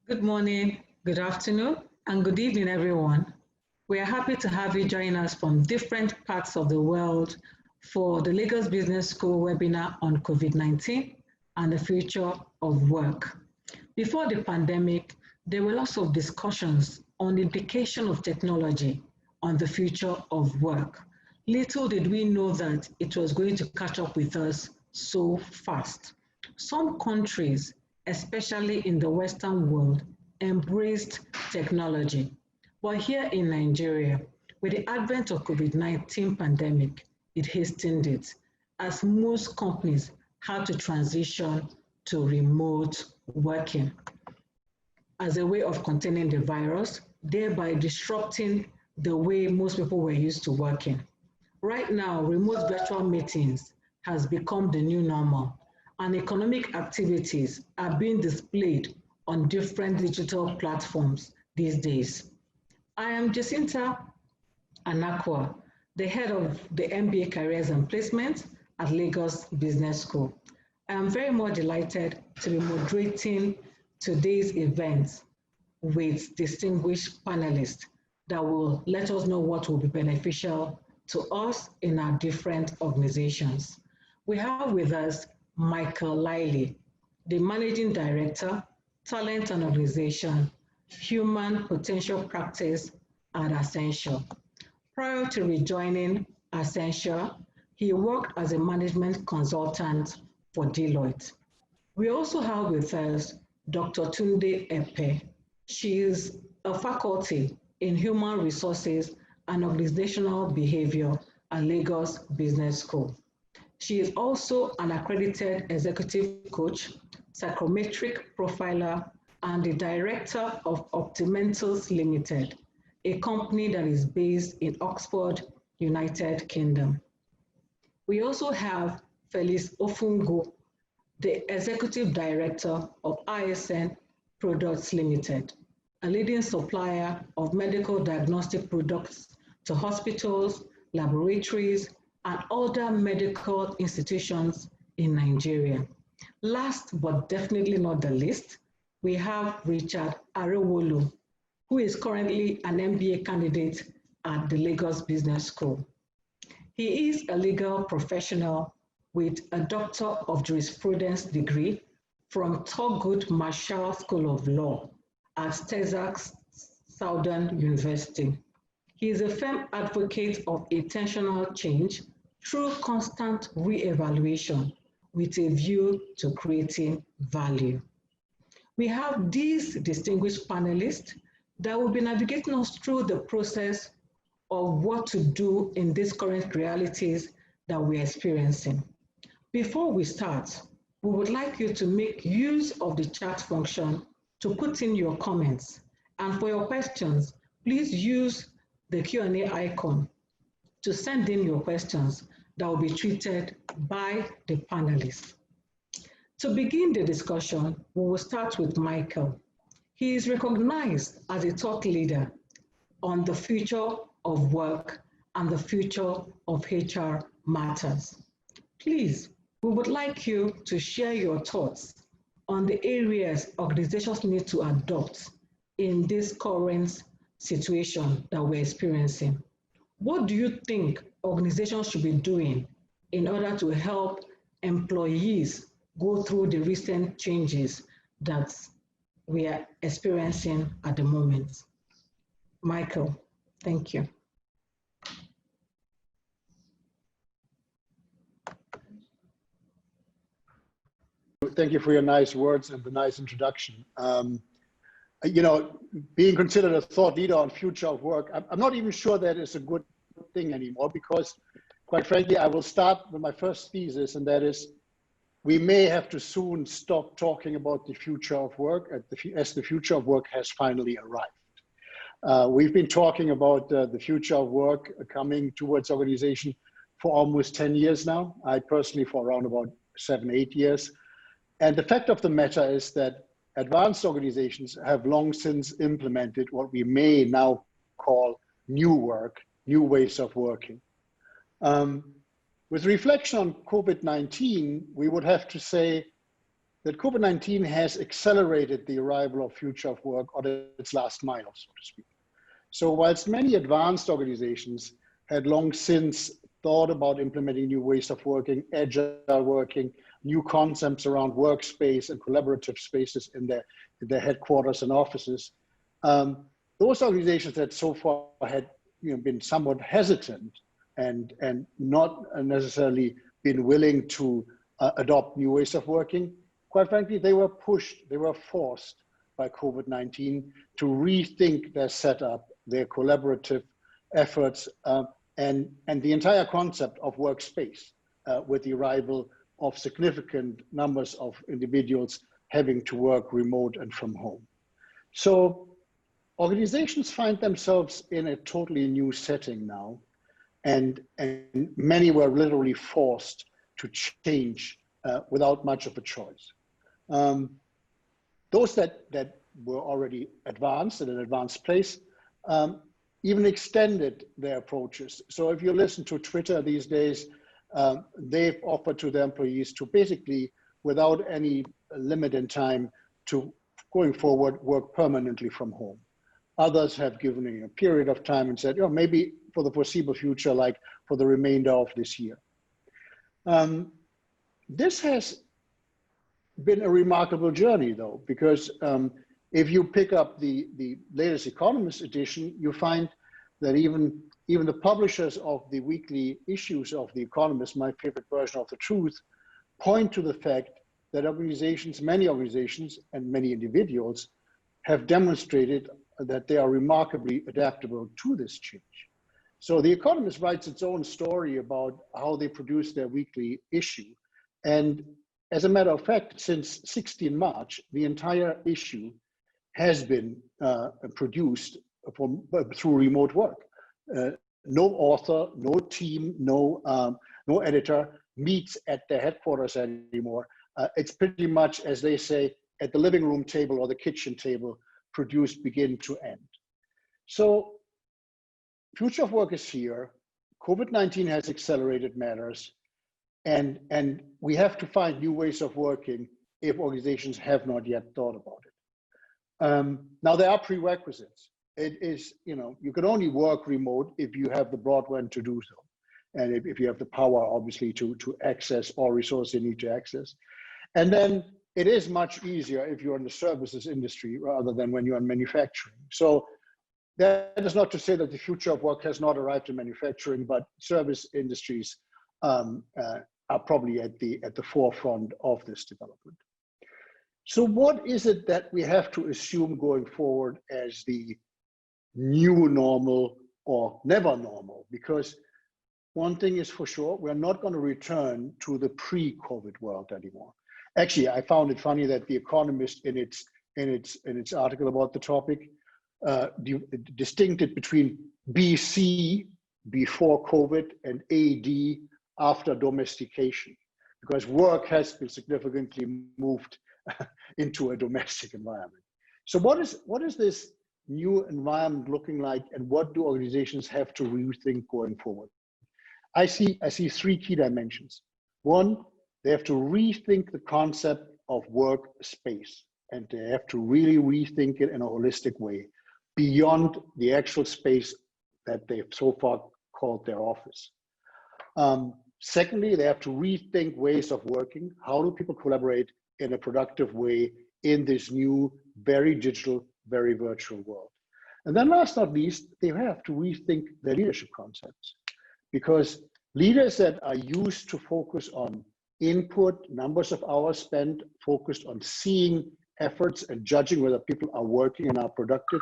Good morning, good afternoon, and good evening, everyone. We are happy to have you join us from different parts of the world for the Lagos Business School webinar on COVID-19 and the future of work. Before the pandemic, there were lots of discussions on the implication of technology on the future of work. Little did we know that it was going to catch up with us so fast. Some countries, especially in the Western world, embraced technology. But here in Nigeria, with the advent of COVID-19 pandemic, it hastened it, as most companies had to transition to remote working as a way of containing the virus, thereby disrupting the way most people were used to working. Right now, remote virtual meetings has become the new normal, and economic activities are being displayed on different digital platforms these days. I am Jacinta Anakua, the head of the MBA Careers and Placement at Lagos Business School. I am very much delighted to be moderating today's event with distinguished panelists that will let us know what will be beneficial to us in our different organizations. We have with us Liley, the Managing Director, Talent and Organization, Human Potential Practice at Accenture. Prior to rejoining Accenture, he worked as a management consultant for Deloitte. We also have with us Dr. Tunde Ekpe. She is a faculty in Human Resources and Organizational Behavior at Lagos Business School. She is also an accredited executive coach, psychometric profiler, and the director of Optimentals Limited, a company that is based in Oxford, United Kingdom. We also have Felix Ofungwu, the executive director of ISN Products Limited, a leading supplier of medical diagnostic products to hospitals, laboratories, and other medical institutions in Nigeria. Last but definitely not the least, we have Richard Arowolo, who is currently an MBA candidate at the Lagos Business School. He is a legal professional with a Doctor of Jurisprudence degree from Thurgood Marshall School of Law at Texas Southern University. He is a firm advocate of intentional change through constant re-evaluation with a view to creating value. We have these distinguished panelists that will be navigating us through the process of what to do in these current realities that we're experiencing. Before we start, we would like you to make use of the chat function to put in your comments. And for your questions, please use the Q&A icon to send in your questions that will be treated by the panelists. To begin the discussion, we will start with Michael. He is recognized as a thought leader on the future of work and the future of HR matters. Please, we would like you to share your thoughts on the areas organizations need to adopt in this current situation that we're experiencing. What do you think organizations should be doing in order to help employees go through the recent changes that we are experiencing at the moment? Michael, thank you. Thank you for your nice words and the nice introduction. You know, being considered a thought leader on future of work, I'm not even sure that is a good thing anymore, because quite frankly, I will start with my first thesis, and that is we may have to soon stop talking about the future of work as the future of work has finally arrived. We've been talking about the future of work coming towards organization for almost 10 years now. I personally for around about 7, 8 years. And the fact of the matter is that advanced organizations have long since implemented what we may now call new work, new ways of working. With reflection on COVID-19, we would have to say that COVID-19 has accelerated the arrival of future of work on its last mile, so to speak. So whilst many advanced organizations had long since thought about implementing new ways of working, agile working, new concepts around workspace and collaborative spaces in their headquarters and offices, those organizations that so far had been somewhat hesitant and not necessarily been willing to adopt new ways of working, quite frankly, they were pushed, they were forced by COVID-19 to rethink their setup, their collaborative efforts, and the entire concept of workspace with the arrival of significant numbers of individuals having to work remote and from home. So organizations find themselves in a totally new setting now, and many were literally forced to change without much of a choice. Those that were already advanced in an advanced place even extended their approaches. So if you listen to Twitter these days, they've offered to their employees to basically, without any limit in time, to going forward work permanently from home. Others have given a period of time and said, maybe for the foreseeable future, like for the remainder of this year. This has been a remarkable journey, though, because if you pick up the latest Economist edition, you find that even the publishers of the weekly issues of The Economist, my favorite version of The Truth, point to the fact that organizations, many organizations and many individuals have demonstrated that they are remarkably adaptable to this change. So The Economist writes its own story about how they produce their weekly issue. And as a matter of fact, since 16 March, the entire issue has been produced through remote work. No author, no team, no editor meets at their headquarters anymore. It's pretty much, as they say, at the living room table or the kitchen table, produced begin to end. So future of work is here. COVID-19 has accelerated matters. And we have to find new ways of working if organizations have not yet thought about it. Now there are prerequisites. It is, you can only work remote if you have the broadband to do so. And if you have the power, obviously, to access all resources you need to access. And then it is much easier if you're in the services industry rather than when you're in manufacturing. So that is not to say that the future of work has not arrived in manufacturing, but service industries are probably at the forefront of this development. So what is it that we have to assume going forward as the new normal or never normal? Because one thing is for sure, we're not going to return to the pre-COVID world anymore. Actually, I found it funny that The Economist in its article about the topic distincted between BC, before COVID, and AD, after domestication, because work has been significantly moved into a domestic environment. So what is this new environment looking like, and what do organizations have to rethink going forward? I see three key dimensions. One, they have to rethink the concept of workspace, and they have to really rethink it in a holistic way, beyond the actual space that they've so far called their office. Secondly, they have to rethink ways of working. How do people collaborate in a productive way in this new, very digital, very virtual world? And then last not least, they have to rethink their leadership concepts, because leaders that are used to focus on input, numbers of hours spent, focused on seeing efforts and judging whether people are working and are productive,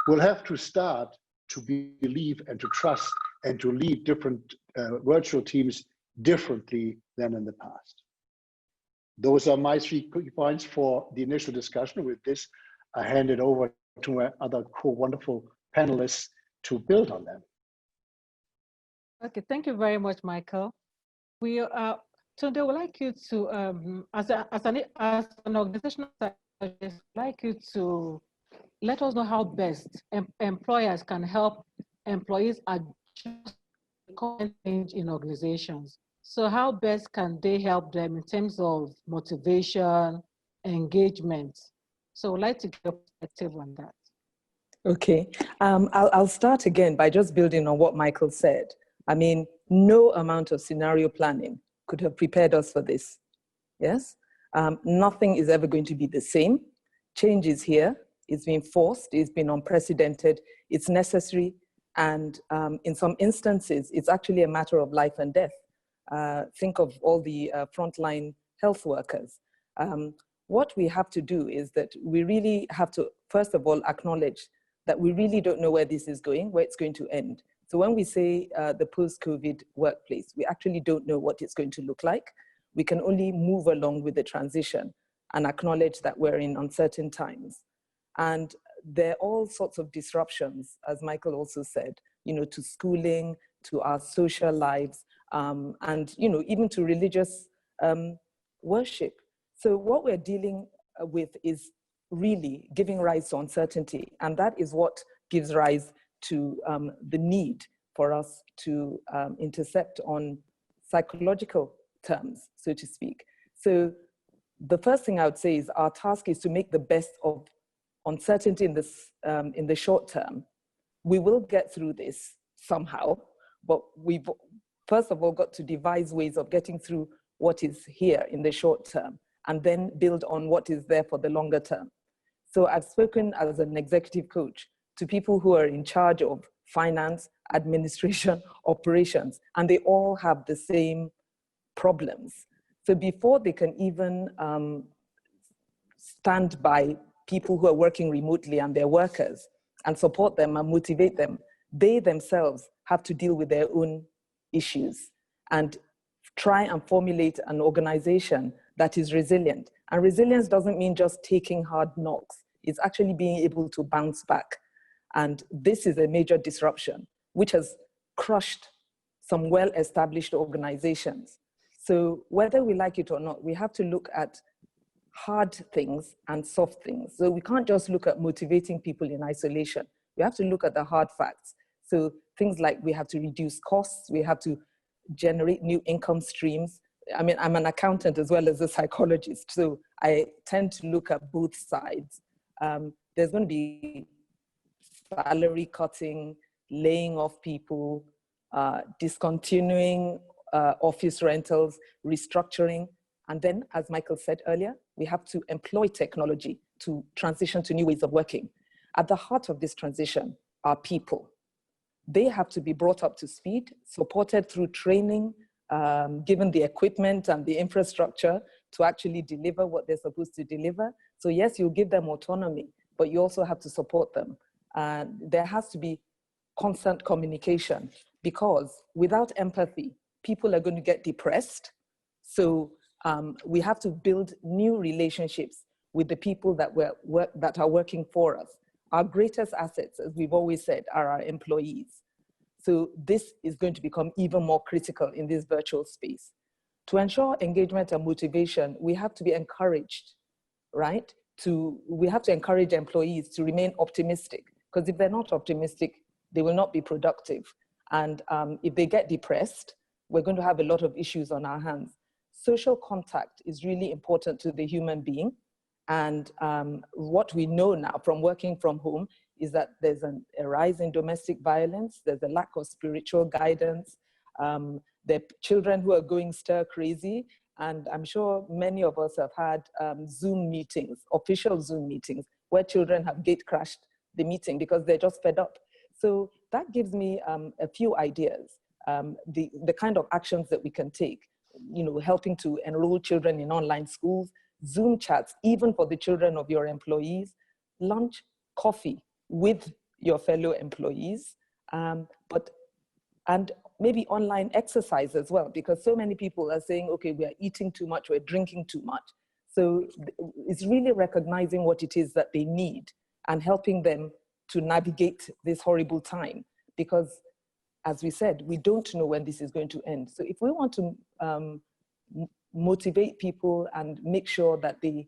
will have to start to believe and to trust and to lead different virtual teams differently than in the past. Those are my 3 key points for the initial discussion. With this, I hand it over to my other wonderful panelists to build on them. Okay, thank you very much, Michael. Tunde, would like you to, as an organizational psychologist, I'd like you to let us know how best employers can help employees adjust the current change in organizations. So how best can they help them in terms of motivation, engagement. So I'd like to get your perspective on that. Okay, I'll start again by just building on what Michael said. I mean, no amount of scenario planning could have prepared us for this. Yes, nothing is ever going to be the same. Change is here. It's been forced. It's been unprecedented. It's necessary. And in some instances, it's actually a matter of life and death. Think of all the frontline health workers. What we have to do is that we really have to, first of all, acknowledge that we really don't know where this is going, where it's going to end. So when we say the post-COVID workplace, we actually don't know what it's going to look like. We can only move along with the transition and acknowledge that we're in uncertain times. And there are all sorts of disruptions, as Michael also said, you know, to schooling, to our social lives, and, you know, even to religious worship. So what we're dealing with is really giving rise to uncertainty. And that is what gives rise to the need for us to intercept on psychological terms, so to speak. So the first thing I would say is our task is to make the best of uncertainty in the short term. We will get through this somehow, but we've first of all got to devise ways of getting through what is here in the short term and then build on what is there for the longer term. So I've spoken as an executive coach to people who are in charge of finance, administration, operations, and they all have the same problems. So before they can even stand by people who are working remotely and their workers and support them and motivate them, they themselves have to deal with their own issues and try and formulate an organization that is resilient. And resilience doesn't mean just taking hard knocks. It's actually being able to bounce back. And this is a major disruption, which has crushed some well-established organizations. So whether we like it or not, we have to look at hard things and soft things. So we can't just look at motivating people in isolation. We have to look at the hard facts. So things like we have to reduce costs, we have to generate new income streams. I mean, I'm an accountant as well as a psychologist, so I tend to look at both sides. There's going to be salary cutting, laying off people, discontinuing office rentals, restructuring. And then, as Michael said earlier, we have to employ technology to transition to new ways of working. At the heart of this transition are people. They have to be brought up to speed, supported through training, given the equipment and the infrastructure to actually deliver what they're supposed to deliver. So yes, you give them autonomy, but you also have to support them. There has to be constant communication, because without empathy, people are going to get depressed. So we have to build new relationships with the people that are working for us. Our greatest assets, as we've always said, are our employees. So this is going to become even more critical in this virtual space. To ensure engagement and motivation, we have to be encouraged, right? We have to encourage employees to remain optimistic, because if they're not optimistic, they will not be productive. And if they get depressed, we're going to have a lot of issues on our hands. Social contact is really important to the human being. And what we know now from working from home is that there's a rise in domestic violence, there's a lack of spiritual guidance, there are children who are going stir crazy, and I'm sure many of us have had Zoom meetings, official Zoom meetings, where children have gate crashed the meeting because they're just fed up. So that gives me a few ideas, the kind of actions that we can take, you know, helping to enroll children in online schools, Zoom chats, even for the children of your employees, lunch, coffee with your fellow employees, and maybe online exercise as well, because so many people are saying, okay, we are eating too much, we're drinking too much. So it's really recognizing what it is that they need and helping them to navigate this horrible time, because as we said, we don't know when this is going to end. So if we want to motivate people and make sure that they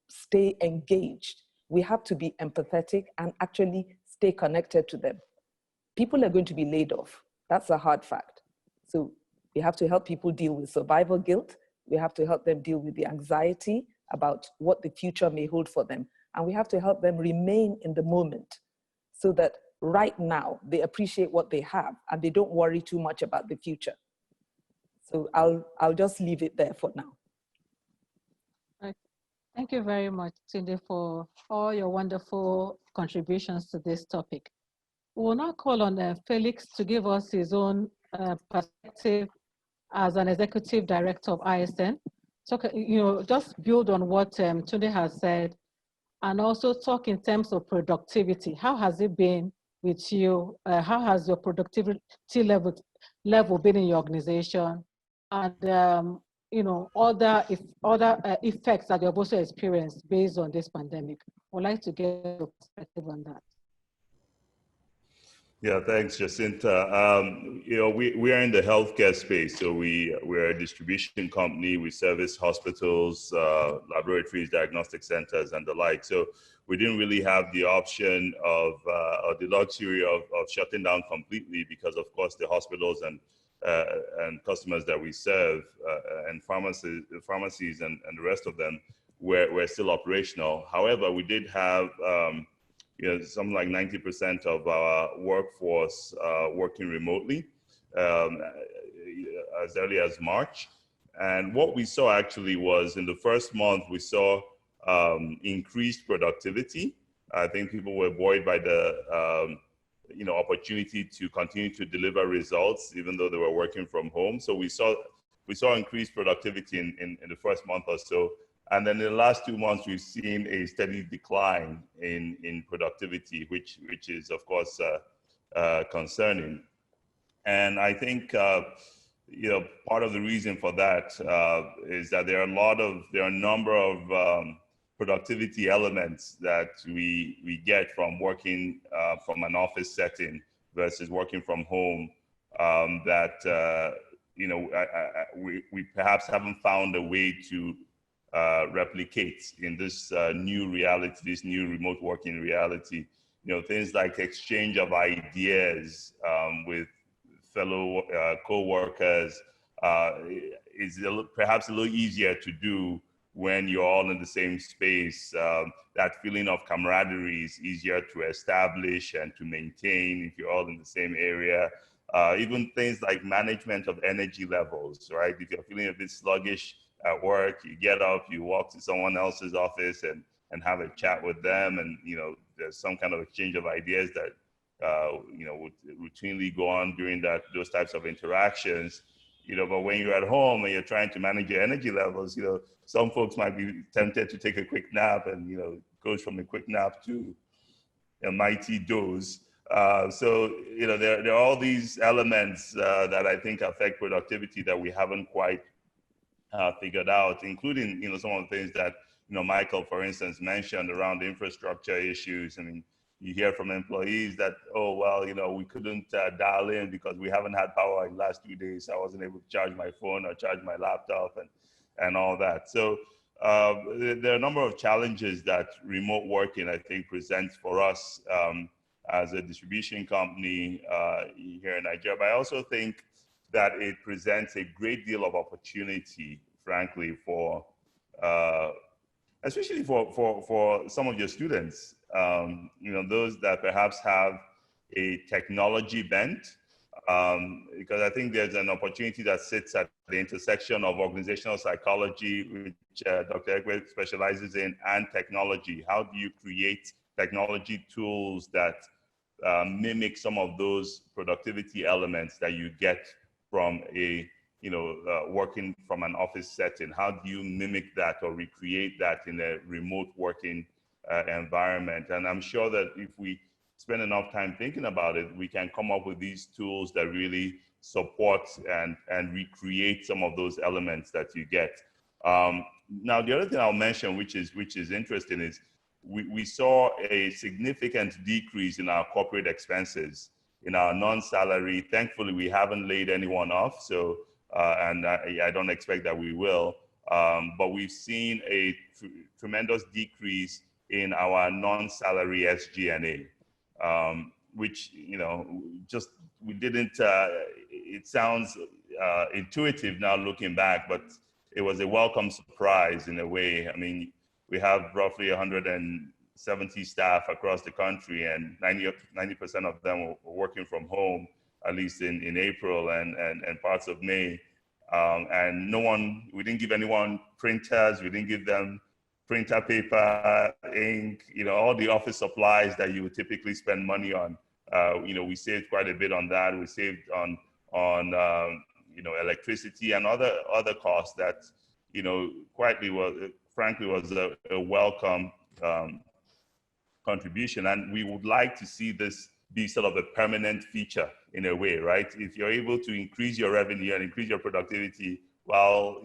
stay engaged, we have to be empathetic and actually stay connected to them. People are going to be laid off. That's a hard fact. So we have to help people deal with survival guilt. We have to help them deal with the anxiety about what the future may hold for them. And we have to help them remain in the moment so that right now they appreciate what they have and they don't worry too much about the future. So I'll just leave it there for now. Thank you very much, Tunde, for all your wonderful contributions to this topic. We'll now call on Felix to give us his own perspective as an executive director of ISN. So, just build on what Tunde has said, and also talk in terms of productivity. How has it been with you? How has your productivity level been in your organization? And other effects that you've also experienced based on this pandemic. I'd like to get your perspective on that. Yeah, thanks, Jacinta. We are in the healthcare space, so we're a distribution company. We service hospitals, laboratories, diagnostic centers, and the like. So we didn't really have the option of or the luxury of shutting down completely because, of course, the hospitals and customers that we serve and pharmacies and the rest of them were still operational. However, we did have something like 90% of our workforce working remotely as early as March. And what we saw actually was in the first month, we saw increased productivity. I think people were buoyed by the opportunity to continue to deliver results, even though they were working from home. So we saw increased productivity in the first month or so. And then in the last 2 months, we've seen a steady decline in productivity, which is, of course, concerning. And I think, part of the reason for that is that there are a number of productivity elements that we get from working from an office setting versus working from home that we perhaps haven't found a way to replicate in this new reality, this new remote working reality. Things like exchange of ideas with fellow co-workers is perhaps a little easier to do when you're all in the same space. That feeling of camaraderie is easier to establish and to maintain if you're all in the same area. Even things like management of energy levels, right? If you're feeling a bit sluggish at work, you get up, you walk to someone else's office and have a chat with them, and there's some kind of exchange of ideas that would routinely go on during those types of interactions. But when you're at home and you're trying to manage your energy levels, some folks might be tempted to take a quick nap, and it goes from a quick nap to a mighty doze. So there are all these elements that I think affect productivity that we haven't quite figured out, including some of the things that Michael, for instance, mentioned around infrastructure issues. I mean, you hear from employees that, we couldn't dial in because we haven't had power in the last 2 days. So I wasn't able to charge my phone or charge my laptop and all that. So there are a number of challenges that remote working, I think, presents for us as a distribution company here in Nigeria. But I also think that it presents a great deal of opportunity, frankly, for especially for some of your students, those that perhaps have a technology bent, because I think there's an opportunity that sits at the intersection of organizational psychology, which Dr. Ekpe specializes in, and technology. How do you create technology tools that mimic some of those productivity elements that you get from working from an office setting? How do you mimic that or recreate that in a remote working environment? And I'm sure that if we spend enough time thinking about it, we can come up with these tools that really support and recreate some of those elements that you get. Now, the other thing I'll mention, which is interesting, is we saw a significant decrease in our corporate expenses, in our non-salary. Thankfully, we haven't laid anyone off, so and I don't expect that we will. But we've seen a tremendous decrease in our non-salary SG&A, which we didn't. It sounds intuitive now looking back, but it was a welcome surprise in a way. I mean, we have roughly 170 staff across the country, and 90% of them were working from home, at least in April and parts of May. And we didn't give anyone printers, we didn't give them printer paper, ink, all the office supplies that you would typically spend money on. We saved quite a bit on that. We saved on electricity and other costs that, frankly was a welcome contribution. And we would like to see this be sort of a permanent feature in a way, right? If you're able to increase your revenue and increase your productivity while,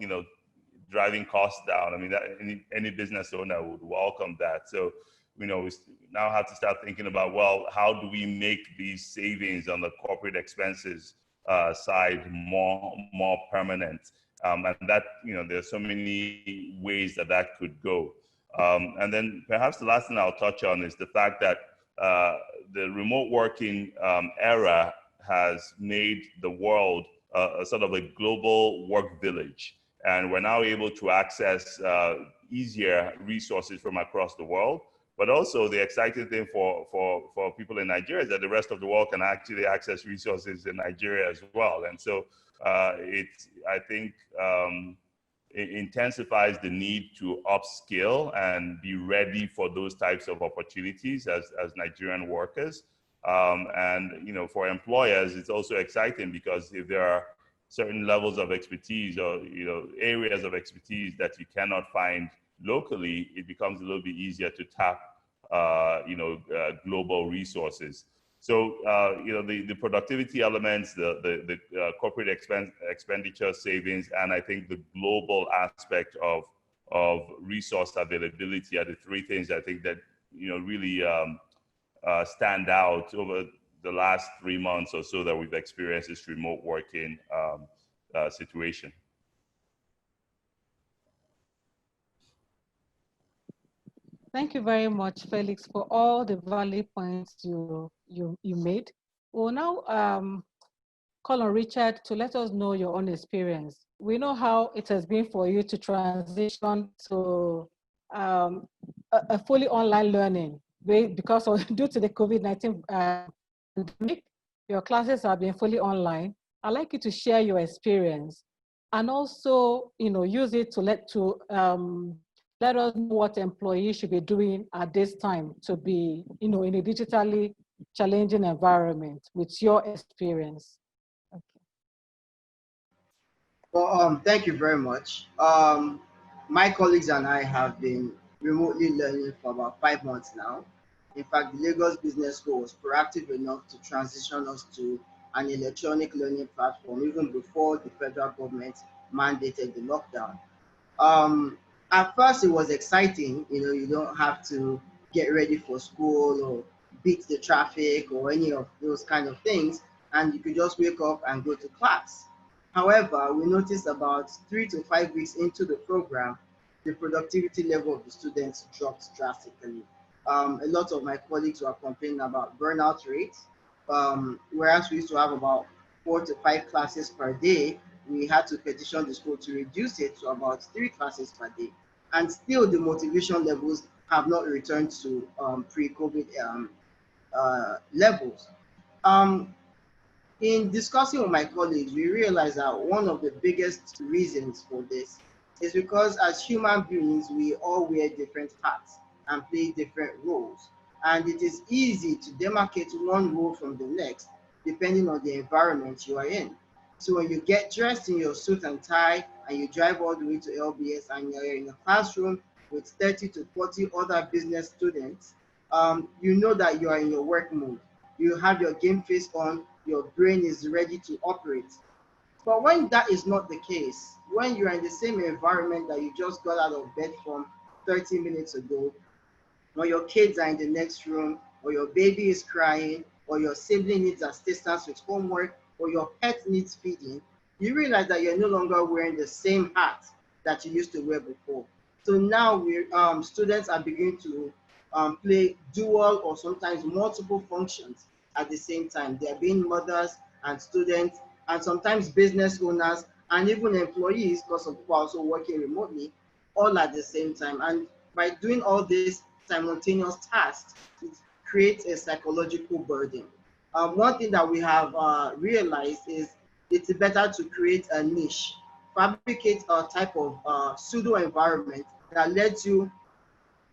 driving costs down, I mean, that any business owner would welcome that. So, we now have to start thinking about, well, how do we make these savings on the corporate expenses side more permanent? And that, there's so many ways that could go. And then perhaps the last thing I'll touch on is the fact that the remote working era has made the world a sort of a global work village. And we're now able to access easier resources from across the world. But also the exciting thing for people in Nigeria is that the rest of the world can actually access resources in Nigeria as well. And so it intensifies the need to upskill and be ready for those types of opportunities as Nigerian workers. And for employers, it's also exciting because if there are certain levels of expertise or areas of expertise that you cannot find locally, it becomes a little bit easier to tap global resources. So the productivity elements, the corporate expenditure savings, and I think the global aspect of resource availability are the three things I think that really stand out over the last 3 months or so that we've experienced this remote working situation. Thank you very much, Felix, for all the valid points you made. We'll now call on Richard to let us know your own experience. We know how it has been for you to transition to a fully online learning because due to the COVID-19 pandemic, your classes have been fully online. I'd like you to share your experience and also, use it to let us know what employees should be doing at this time to be, in a digitally challenging environment with your experience. Okay. Well, thank you very much. My colleagues and I have been remotely learning for about 5 months now. In fact, the Lagos Business School was proactive enough to transition us to an electronic learning platform even before the federal government mandated the lockdown. At first, it was exciting. You don't have to get ready for school or beat the traffic or any of those kind of things, and you could just wake up and go to class. However, we noticed about 3 to 5 weeks into the program, the productivity level of the students dropped drastically. A lot of my colleagues were complaining about burnout rates. Whereas we used to have about 4 to 5 classes per day, we had to petition the school to reduce it to about 3 classes per day. And still the motivation levels have not returned to pre-COVID levels. In discussing with my colleagues, we realized that one of the biggest reasons for this is because as human beings, we all wear different hats and play different roles. And it is easy to demarcate one role from the next, depending on the environment you are in. So when you get dressed in your suit and tie and you drive all the way to LBS and you're in a classroom with 30 to 40 other business students, you know that you are in your work mode. You have your game face on, your brain is ready to operate. But when that is not the case, when you're in the same environment that you just got out of bed from 30 minutes ago, or your kids are in the next room, or your baby is crying, or your sibling needs assistance with homework, or your pet needs feeding, you realize that you're no longer wearing the same hat that you used to wear before. So now students are beginning to play dual or sometimes multiple functions at the same time. They're being mothers and students and sometimes business owners and even employees, because some people are also working remotely, all at the same time. And by doing all these simultaneous tasks, it creates a psychological burden. One thing that we have realized is it's better to create a niche, fabricate a type of pseudo environment that lets you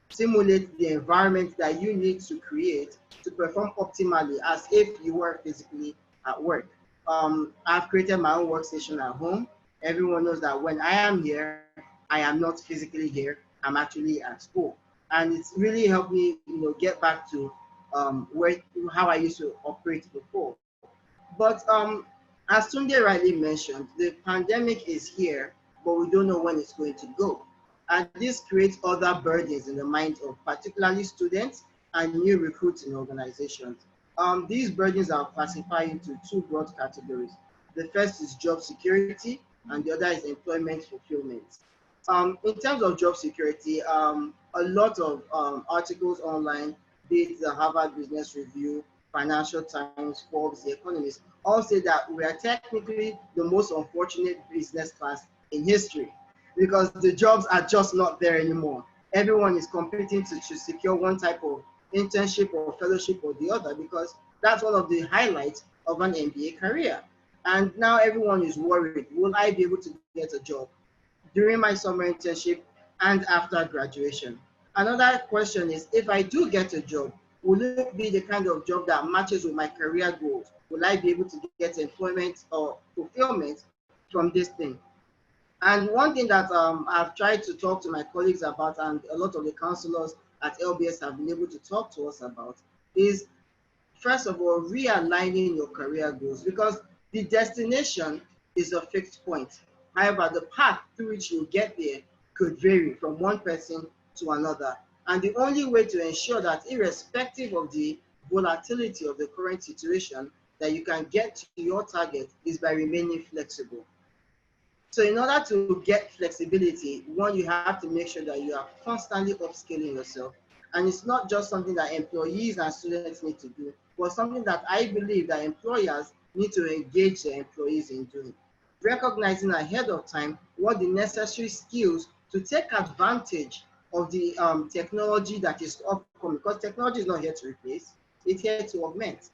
simulate the environment that you need to create to perform optimally as if you were physically at work. I've created my own workstation at home. Everyone knows that when I am here, I am not physically here. I'm actually at school, and it's really helped me, get back to how I used to operate before. But as Tunde rightly mentioned, the pandemic is here, but we don't know when it's going to go. And this creates other burdens in the minds of particularly students and new recruits in organizations. These burdens are classified into two broad categories. The first is job security, and the other is employment fulfillment. In terms of job security, a lot of articles online, be it the Harvard Business Review, Financial Times, Forbes, The Economist, all say that we are technically the most unfortunate business class in history because the jobs are just not there anymore. Everyone is competing to secure one type of internship or fellowship or the other because that's one of the highlights of an MBA career. And now everyone is worried, will I be able to get a job during my summer internship and after graduation? Another question is, if I do get a job, will it be the kind of job that matches with my career goals? Will I be able to get employment or fulfillment from this thing? And one thing that I've tried to talk to my colleagues about, and a lot of the counselors at LBS have been able to talk to us about, is first of all, realigning your career goals, because the destination is a fixed point. However, the path through which you get there could vary from one person to another. And the only way to ensure that, irrespective of the volatility of the current situation, that you can get to your target is by remaining flexible. So in order to get flexibility, one, you have to make sure that you are constantly upskilling yourself. And it's not just something that employees and students need to do, but something that I believe that employers need to engage their employees in doing. Recognizing ahead of time what the necessary skills to take advantage of the technology that is upcoming, because technology is not here to replace, it's here to augment.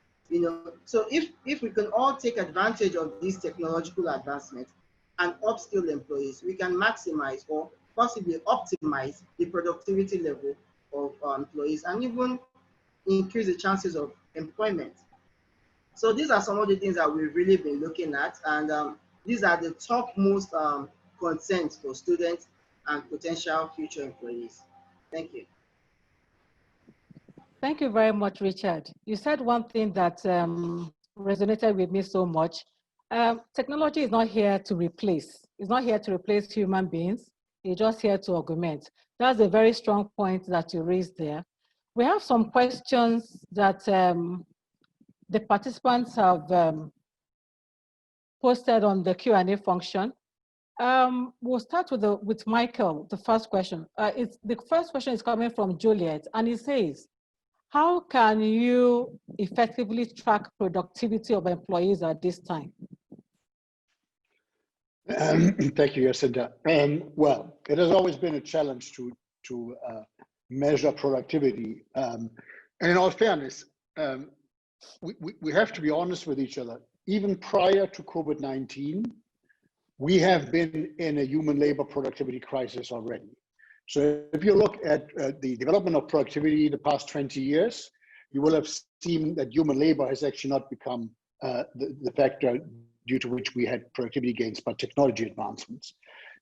So if we can all take advantage of these technological advancements and upskill employees, we can maximize or possibly optimize the productivity level of employees and even increase the chances of employment. So these are some of the things that we've really been looking at, and these are the topmost concerns for students and potential future employees. Thank you. Thank you very much, Richard. You said one thing that resonated with me so much. Technology is not here to replace. It's not here to replace human beings. It's just here to augment. That's a very strong point that you raised there. We have some questions that the participants have posted on the Q&A function. We'll start with Michael, the first question. The first question is coming from Juliet, and it says, how can you effectively track productivity of employees at this time? Thank you, Jacinta. Well, it has always been a challenge to measure productivity. And in all fairness, we have to be honest with each other. Even prior to COVID-19, we have been in a human labor productivity crisis already. So if you look at the development of productivity the past 20 years, you will have seen that human labor has actually not become the factor due to which we had productivity gains by technology advancements.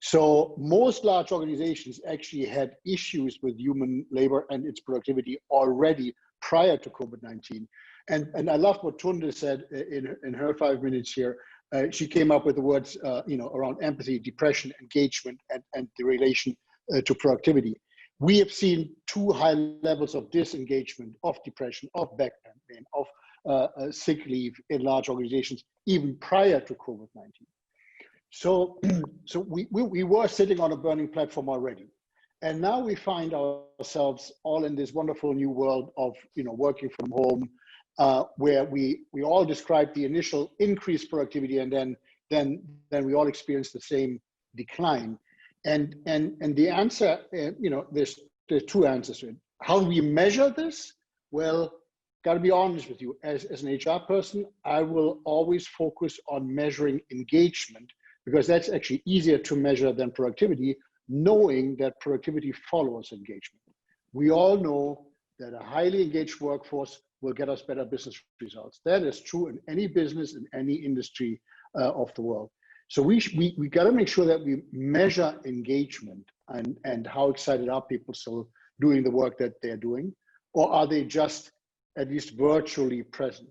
So most large organizations actually had issues with human labor and its productivity already prior to COVID-19. And I love what Tunde said in her 5 minutes here. She came up with the words around empathy, depression, engagement, and the relation to productivity. We have seen two high levels of disengagement, of depression, of back pain, of sick leave in large organizations, even prior to COVID-19. So we were sitting on a burning platform already. And now we find ourselves all in this wonderful new world of working from home, where we all described the initial increased productivity and then then we all experience the same decline. And the answer, there's two answers to it. How do we measure this? Well, got to be honest with you. As an HR person, I will always focus on measuring engagement, because that's actually easier to measure than productivity, knowing that productivity follows engagement. We all know that a highly engaged workforce will get us better business results. That is true in any business, in any industry of the world. So we got to make sure that we measure engagement and how excited are people still doing the work that they're doing, or are they just at least virtually present?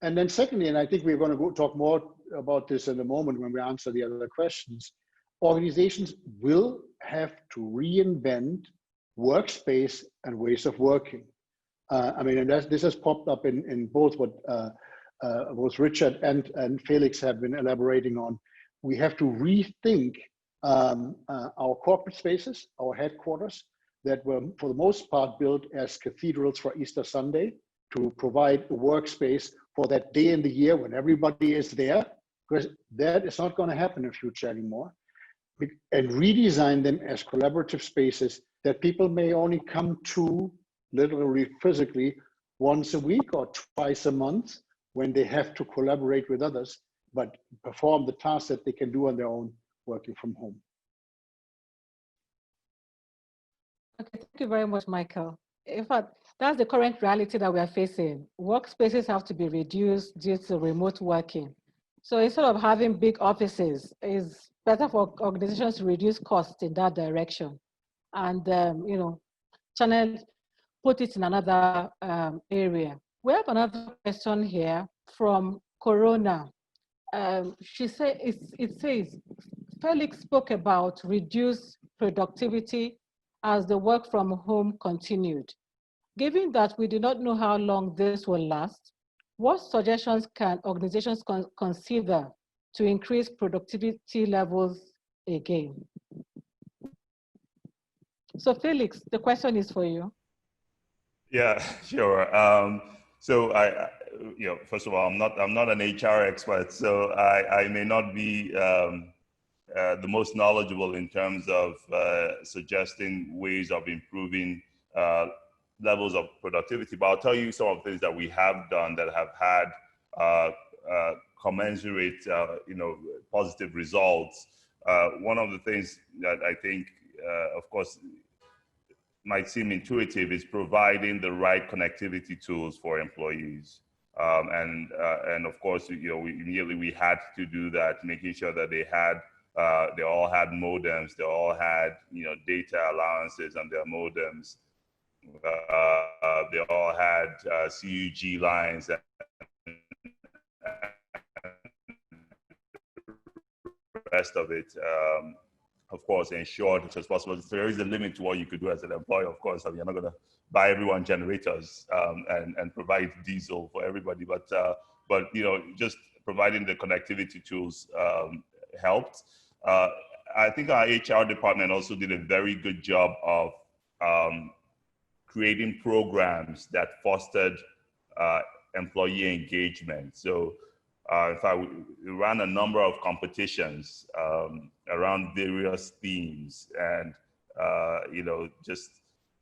And then secondly, and I think we're going to talk more about this in a moment when we answer the other questions, organizations will have to reinvent workspace and ways of working. And this has popped up in both what both Richard and Felix have been elaborating on. We have to rethink our corporate spaces, our headquarters, that were for the most part built as cathedrals for Easter Sunday, to provide a workspace for that day in the year when everybody is there, because that is not going to happen in the future anymore. And redesign them as collaborative spaces that people may only come to literally physically once a week or twice a month when they have to collaborate with others, but perform the tasks that they can do on their own working from home. Okay, thank you very much, Michael. In fact, that's the current reality that we are facing. Workspaces have to be reduced due to remote working. So instead of having big offices, it's better for organizations to reduce costs in that direction, and channel, put it in another area. We have another question here from Corona. She said, it says, Felix spoke about reduced productivity as the work from home continued. Given that we do not know how long this will last, what suggestions can organizations consider to increase productivity levels again? So Felix, the question is for you. Yeah, sure. So first of all, I'm not an HR expert, so I may not be the most knowledgeable in terms of suggesting ways of improving levels of productivity. But I'll tell you some of the things that we have done that have had commensurate, positive results. One of the things that I think, of course, might seem intuitive is providing the right connectivity tools for employees. And of course, we had to do that, making sure that they all had modems, they all had, data allowances on their modems. They all had CUG lines and the rest of it, of course, ensured as possible. There is a limit to what you could do as an employer, of course. I mean, you're not going to buy everyone generators and provide diesel for everybody, but just providing the connectivity tools helped. I think our HR department also did a very good job of creating programs that fostered employee engagement. So in fact, we ran a number of competitions around various themes, and just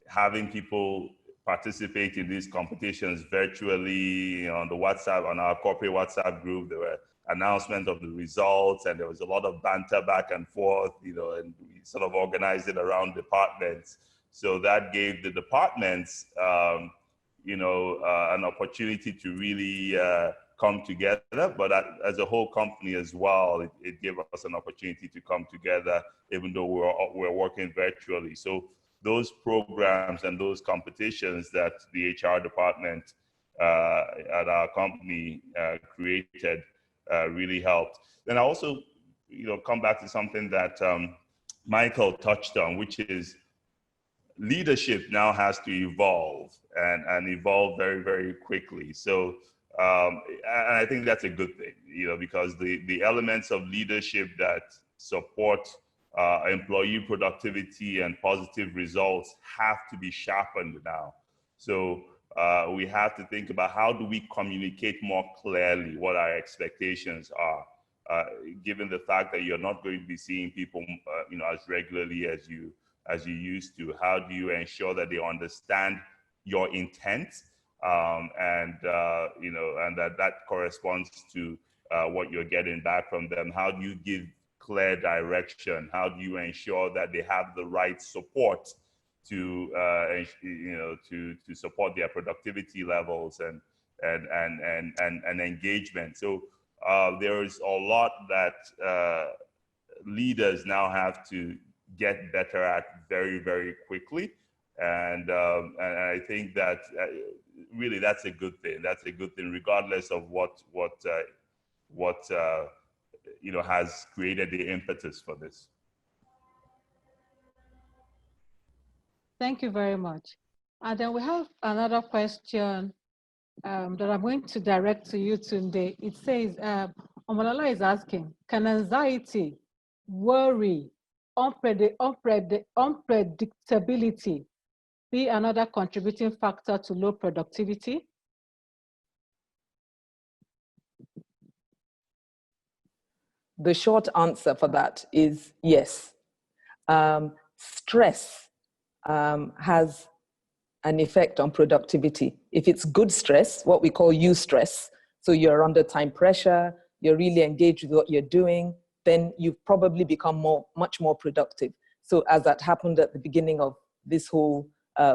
having people participate in these competitions virtually on the WhatsApp, on our corporate WhatsApp group. There were announcements of the results, and there was a lot of banter back and forth, and we sort of organized it around departments. So that gave the departments, an opportunity to really come together, but as a whole company as well, it gave us an opportunity to come together, even though we're working virtually. So those programs and those competitions that the HR department at our company created really helped. Then I also, come back to something that Michael touched on, which is leadership now has to evolve and evolve very, very quickly. So, and I think that's a good thing, because the elements of leadership that support employee productivity and positive results have to be sharpened now. So we have to think about how do we communicate more clearly what our expectations are. given the fact that you're not going to be seeing people, as regularly as you used to? How do you ensure that they understand your intent, and that corresponds to what you're getting back from them? How do you give clear direction? How do you ensure that they have the right support to support their productivity levels and engagement? So there is a lot that leaders now have to get better at very, very quickly, and I think that really that's a good thing. That's a good thing, regardless of what has created the impetus for this. Thank you very much. And then we have another question that I'm going to direct to you, Tunde. It says, Omolala is asking, can anxiety, worry, unpredictability be another contributing factor to low productivity? The short answer for that is yes. Stress has an effect on productivity. If it's good stress, what we call eustress, so you're under time pressure, you're really engaged with what you're doing, then you've probably become much more productive. So as that happened at the beginning of this whole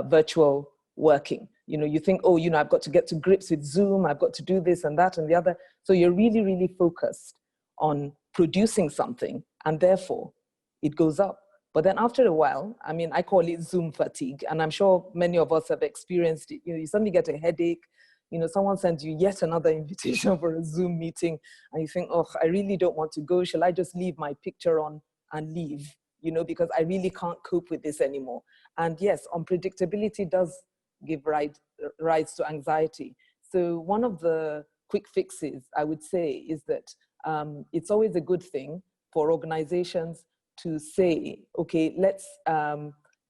virtual working, you think, oh, I've got to get to grips with Zoom, I've got to do this and that and the other. So you're really, really focused on producing something, and therefore it goes up. But then after a while, I call it Zoom fatigue, and I'm sure many of us have experienced it. You suddenly get a headache, someone sends you yet another invitation for a Zoom meeting, and you think, oh, I really don't want to go. Shall I just leave my picture on and leave? Because I really can't cope with this anymore. And yes, unpredictability does give rise to anxiety. So one of the quick fixes, I would say, is that it's always a good thing for organizations to say, okay, let's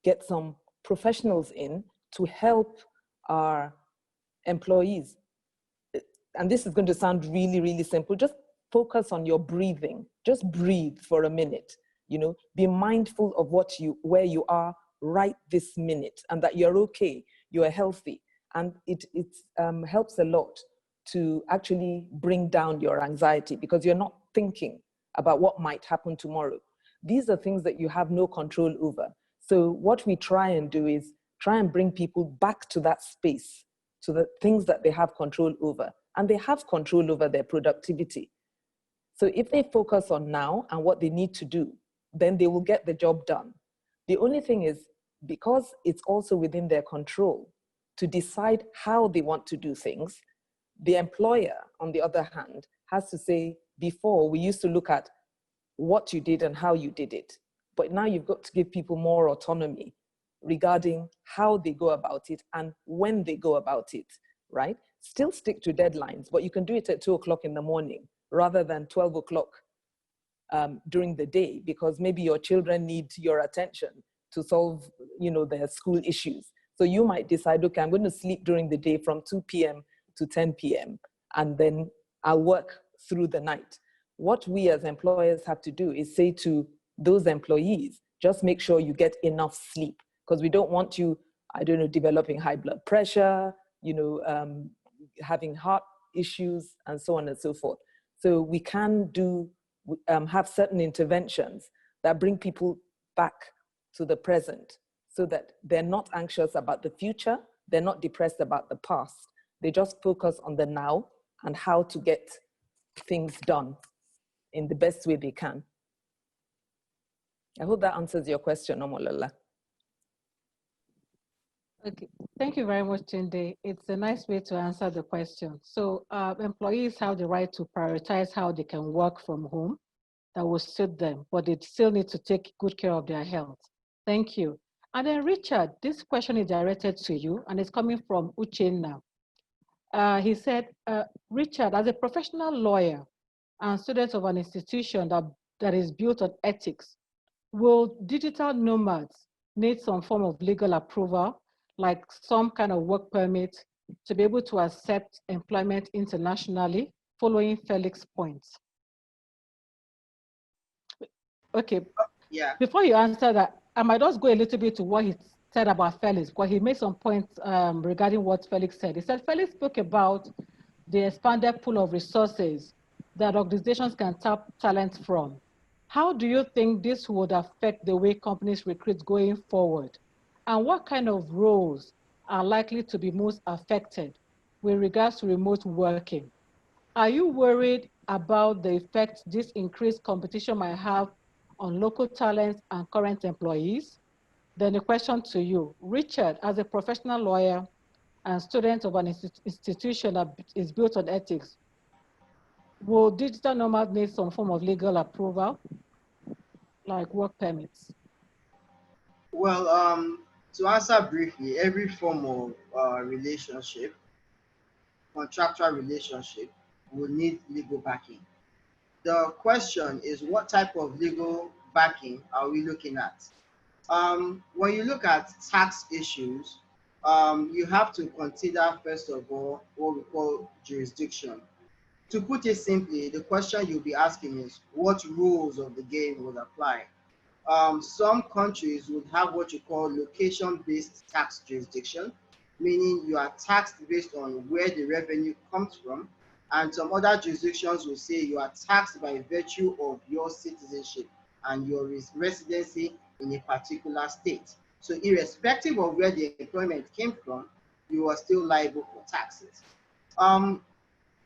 get some professionals in to help our employees. And this is going to sound really, really simple. Just focus on your breathing. Just breathe for a minute. Be mindful of where you are right this minute, and that you're okay, you're healthy. And it helps a lot to actually bring down your anxiety, because you're not thinking about what might happen tomorrow. These are things that you have no control over. So what we try and do is try and bring people back to that space, to the things that they have control over, and they have control over their productivity. So if they focus on now and what they need to do, then they will get the job done. The only thing is, because it's also within their control to decide how they want to do things, the employer, on the other hand, has to say, before we used to look at what you did and how you did it. But now you've got to give people more autonomy regarding how they go about it and when they go about it, right? Still stick to deadlines, but you can do it at 2 o'clock in the morning rather than 12 o'clock during the day, because maybe your children need your attention to solve, their school issues. So you might decide, okay, I'm going to sleep during the day from 2 p.m. to 10 p.m. and then I'll work through the night. What we as employers have to do is say to those employees, just make sure you get enough sleep, because we don't want you, developing high blood pressure, having heart issues, and so on and so forth. So we can have certain interventions that bring people back to the present, so that they're not anxious about the future, they're not depressed about the past. They just focus on the now and how to get things done in the best way they can. I hope that answers your question, Omolala. Okay, thank you very much, Tunde. It's a nice way to answer the question. So employees have the right to prioritize how they can work from home that will suit them, but they still need to take good care of their health. Thank you. And then Richard, this question is directed to you, and it's coming from Uchenna. He said, Richard, as a professional lawyer and student of an institution that is built on ethics, will digital nomads need some form of legal approval, like some kind of work permit, to be able to accept employment internationally, following Felix's points? Okay. Yeah. Before you answer that, I might just go a little bit to what he said about Felix, because he made some points regarding what Felix said. He said Felix spoke about the expanded pool of resources that organizations can tap talent from. How do you think this would affect the way companies recruit going forward? And what kind of roles are likely to be most affected with regards to remote working? Are you worried about the effect this increased competition might have on local talents and current employees? Then a question to you. Richard, as a professional lawyer and student of an institution that is built on ethics, will digital nomads need some form of legal approval, like work permits? Well, to answer briefly, every form of relationship, contractual relationship, will need legal backing. The question is, what type of legal backing are we looking at? When you look at tax issues, you have to consider, first of all, what we call jurisdiction. To put it simply, the question you'll be asking is, what rules of the game would apply? Some countries would have what you call location-based tax jurisdiction, meaning you are taxed based on where the revenue comes from, and some other jurisdictions will say you are taxed by virtue of your citizenship and your residency in a particular state. So irrespective of where the employment came from, you are still liable for taxes.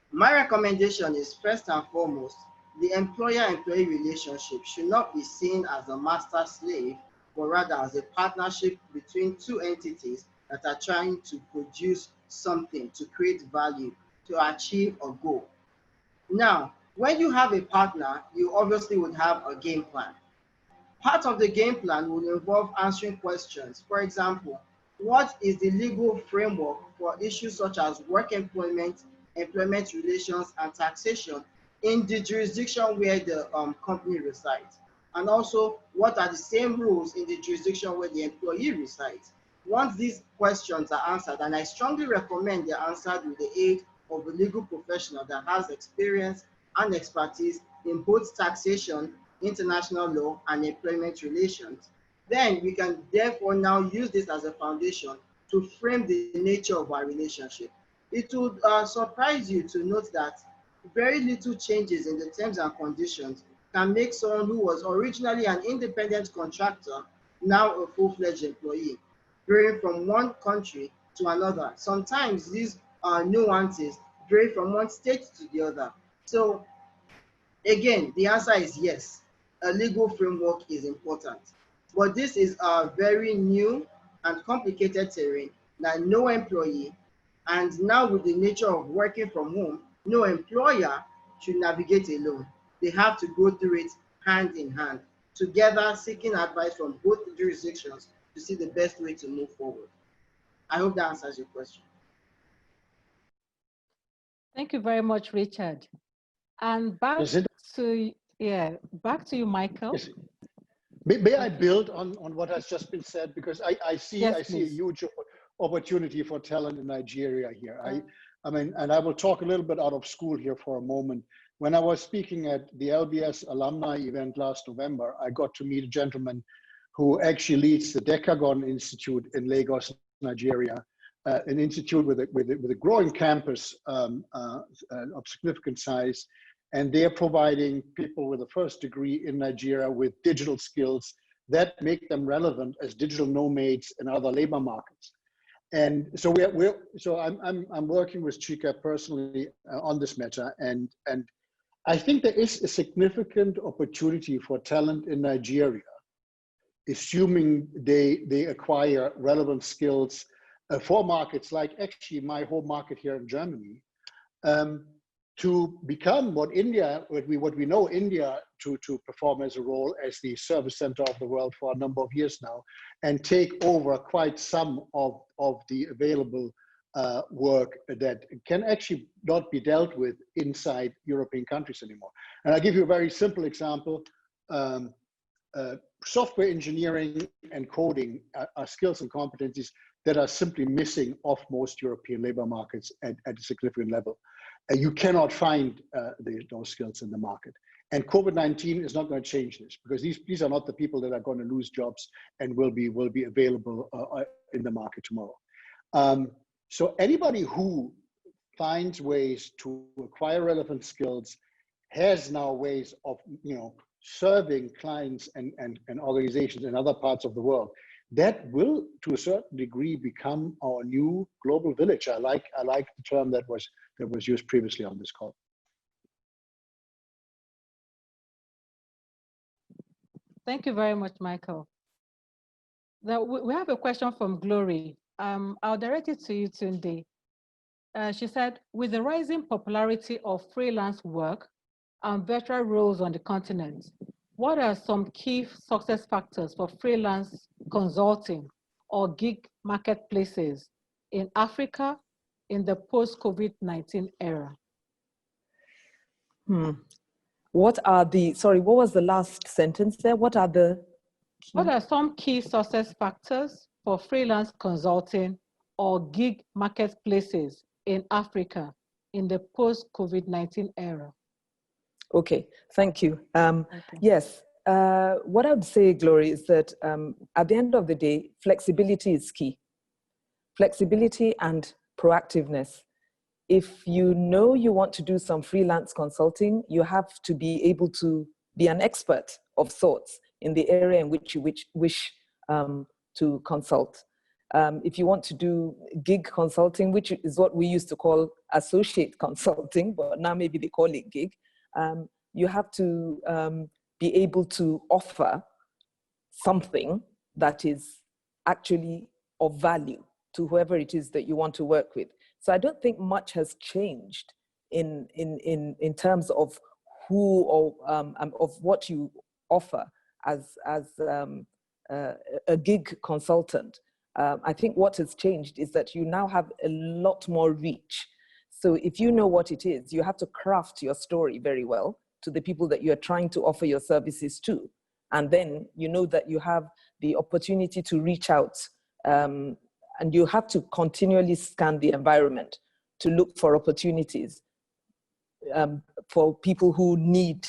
My recommendation is, first and foremost, the employer-employee relationship should not be seen as a master-slave, but rather as a partnership between two entities that are trying to produce something, to create value, to achieve a goal. Now, when you have a partner, you obviously would have a game plan. Part of the game plan will involve answering questions. For example, what is the legal framework for issues such as work employment, employment relations, and taxation in the jurisdiction where the company resides? And also, what are the same rules in the jurisdiction where the employee resides? Once these questions are answered, and I strongly recommend they're answered with the aid of a legal professional that has experience and expertise in both taxation, international law, and employment relations, then we can therefore now use this as a foundation to frame the nature of our relationship. It would surprise you to note that very little changes in the terms and conditions can make someone who was originally an independent contractor now a full-fledged employee, varying from one country to another. Sometimes these nuances vary from one state to the other. So again, the answer is yes, a legal framework is important. But this is a very new and complicated terrain that no employee, and now with the nature of working from home, no employer should navigate alone. They have to go through it hand in hand, together seeking advice from both jurisdictions to see the best way to move forward. I hope that answers your question. Thank you very much, Richard. And back to you, Michael. Yes. May I build on what has just been said? Because I see a huge opportunity for talent in Nigeria here. I mean, and I will talk a little bit out of school here for a moment. When I was speaking at the LBS alumni event last November, I got to meet a gentleman who actually leads the Decagon Institute in Lagos, Nigeria, an institute with a growing campus of significant size. And they're providing people with a first degree in Nigeria with digital skills that make them relevant as digital nomads in other labor markets. And so I'm working with Chika personally on this matter, and I think there is a significant opportunity for talent in Nigeria, assuming they acquire relevant skills for markets like actually my home market here in Germany, to become what we know India to perform as a role as the service center of the world for a number of years now, and take over quite some of the available work that can actually not be dealt with inside European countries anymore. And I'll give you a very simple example. Software engineering and coding are skills and competencies that are simply missing off most European labor markets at a significant level. You cannot find those skills in the market. And COVID-19 is not going to change this, because these are not the people that are going to lose jobs and will be available in the market tomorrow. So anybody who finds ways to acquire relevant skills has now ways of serving clients and organizations in other parts of the world. That will, to a certain degree, become our new global village. I like the term that was used previously on this call. Thank you very much, Michael. Now, we have a question from Glory. I'll direct it to you, Tunde. She said, with the rising popularity of freelance work and virtual roles on the continent, what are some key success factors for freelance consulting or gig marketplaces in Africa in the post-COVID-19 era? What are the, sorry, what was the last sentence there? What are some key success factors for freelance consulting or gig marketplaces in Africa in the post-COVID-19 era? Okay, thank you. Yes, what I would say, Glory, is that at the end of the day, flexibility is key. Flexibility and proactiveness. If you know you want to do some freelance consulting, you have to be able to be an expert of sorts in the area in which you wish to consult. If you want to do gig consulting, which is what we used to call associate consulting, but now maybe they call it gig, you have to be able to offer something that is actually of value to whoever it is that you want to work with. So I don't think much has changed in terms of who or of what you offer as a gig consultant. I think what has changed is that you now have a lot more reach. So if you know what it is, you have to craft your story very well to the people that you're trying to offer your services to. And then you know that you have the opportunity to reach out, and you have to continually scan the environment to look for opportunities for people who need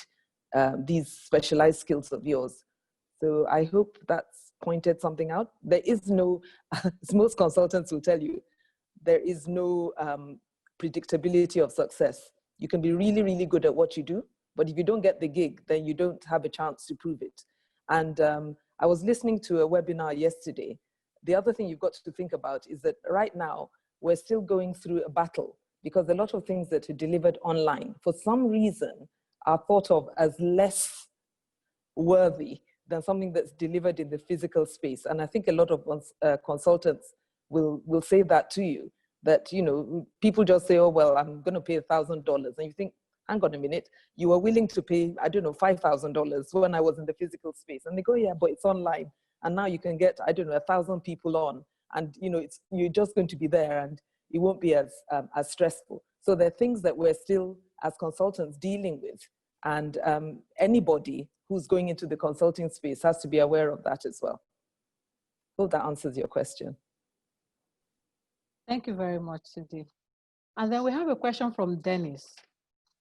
these specialized skills of yours. So I hope that's pointed something out. There is no, as most consultants will tell you, there is no predictability of success. You can be really, really good at what you do, but if you don't get the gig, then you don't have a chance to prove it. And I was listening to a webinar yesterday. The other thing you've got to think about is that right now, we're still going through a battle because a lot of things that are delivered online, for some reason, are thought of as less worthy than something that's delivered in the physical space. And I think a lot of consultants will say that to you, that, you know, people just say, oh, well, I'm going to pay $1,000. And you think, hang on a minute, you were willing to pay, I don't know, $5,000 when I was in the physical space. And they go, yeah, but it's online. And now you can get, I don't know, 1,000 people on. And, you know, you're just going to be there and it won't be as stressful. So there are things that we're still, as consultants, dealing with. And anybody who's going into the consulting space has to be aware of that as well. Hope that answers your question. Thank you very much, Tunde. And then we have a question from Dennis.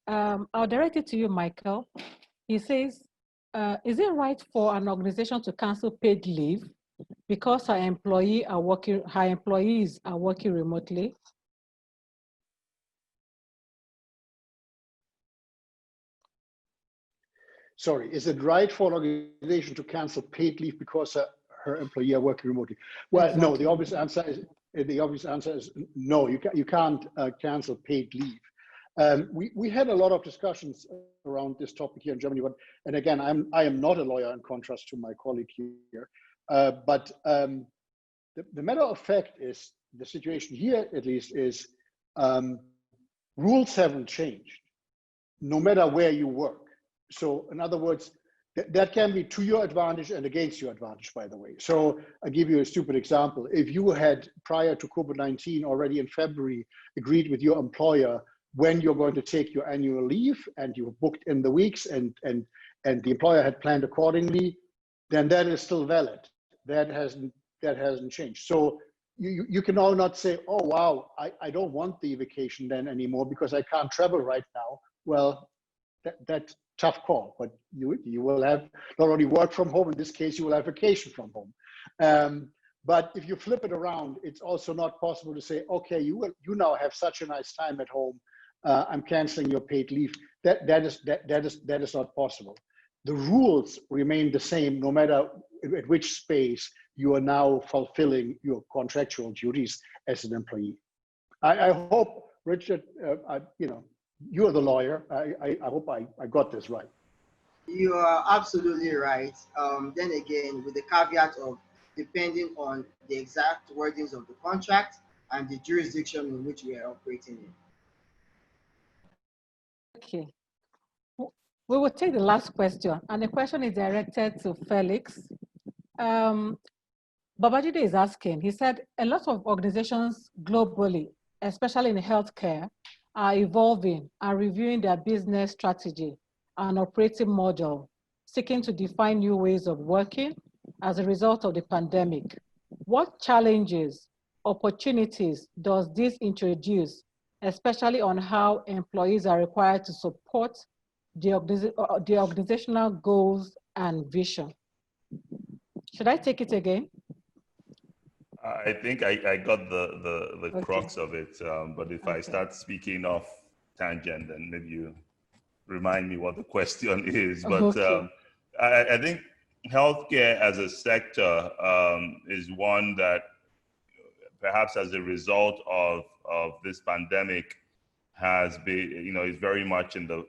I'll direct it to you, Michael. He says, is it right for an organization to cancel paid leave because her employees are working remotely? Sorry, is it right for an organization to cancel paid leave because her employee are working remotely? Well, exactly. No. The obvious answer is no. You can't cancel paid leave. We had a lot of discussions around this topic here in Germany, and again, I am not a lawyer in contrast to my colleague here. But the matter of fact is, the situation here at least is rules haven't changed, no matter where you work. So in other words, that can be to your advantage and against your advantage, by the way. So I'll give you a stupid example. If you had, prior to COVID-19, already in February, agreed with your employer when you're going to take your annual leave and you booked in the weeks and the employer had planned accordingly, then that is still valid. That hasn't changed. So you can now not say, oh, wow, I don't want the vacation then anymore because I can't travel right now. Well, tough call, but you will have not only work from home, in this case, you will have vacation from home. But if you flip it around, it's also not possible to say, okay, you now have such a nice time at home. I'm canceling your paid leave. That is not possible. The rules remain the same no matter at which space you are now fulfilling your contractual duties as an employee. I hope, Richard, you're the lawyer. I hope I got this right. You are absolutely right. Then again, with the caveat of depending on the exact wordings of the contract and the jurisdiction in which we are operating in. Okay. We will take the last question, and the question is directed to Felix. Babajide is asking, he said, a lot of organizations globally, especially in healthcare, are evolving and reviewing their business strategy and operating model, seeking to define new ways of working as a result of the pandemic. What challenges, opportunities does this introduce, especially on how employees are required to support the organizational goals and vision? Should I take it again? I think I got the Okay. crux of it, but if I start speaking off tangent, then maybe you remind me what the question is. But Okay. I think healthcare as a sector is one that perhaps as a result of this pandemic has been, is very much in the,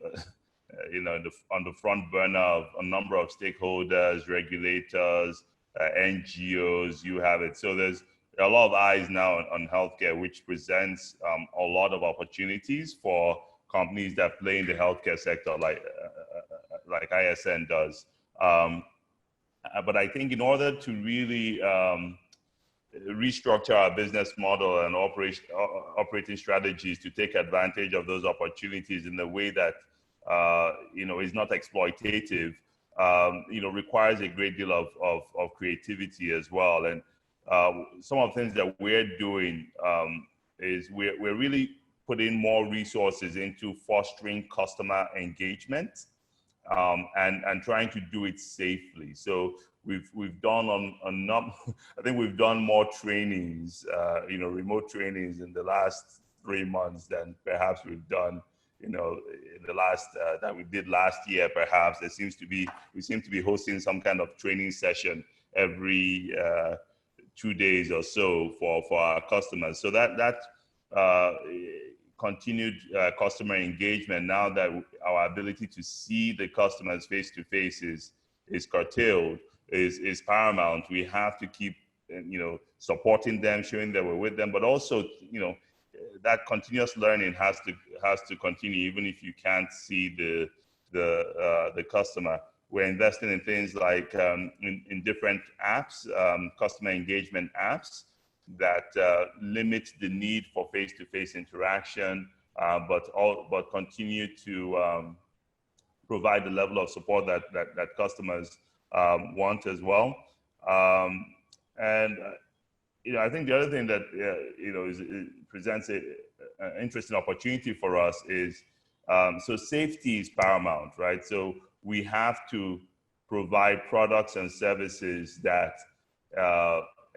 on the front burner of a number of stakeholders, regulators, NGOs, you have it. So there's a lot of eyes now on healthcare, which presents a lot of opportunities for companies that play in the healthcare sector, like ISN does. But I think in order to really restructure our business model and operating strategies to take advantage of those opportunities in a way that is not exploitative, requires a great deal of creativity as well. And some of the things that we're doing is we're really putting more resources into fostering customer engagement and trying to do it safely. So we've done I think we've done more trainings, remote trainings in the last 3 months than perhaps we've done, in the last that we did last year. Perhaps we seem to be hosting some kind of training session every 2 days or so for our customers. So that continued customer engagement, now that our ability to see the customers face to face is curtailed, is paramount. We have to keep supporting them, showing that we're with them, but also that continuous learning has to continue even if you can't see the customer. We're investing in things like in different apps, customer engagement apps that limit the need for face-to-face interaction, but continue to provide the level of support that customers want as well. I think the other thing that presents an interesting opportunity for us is so safety is paramount, right? So we have to provide products and services that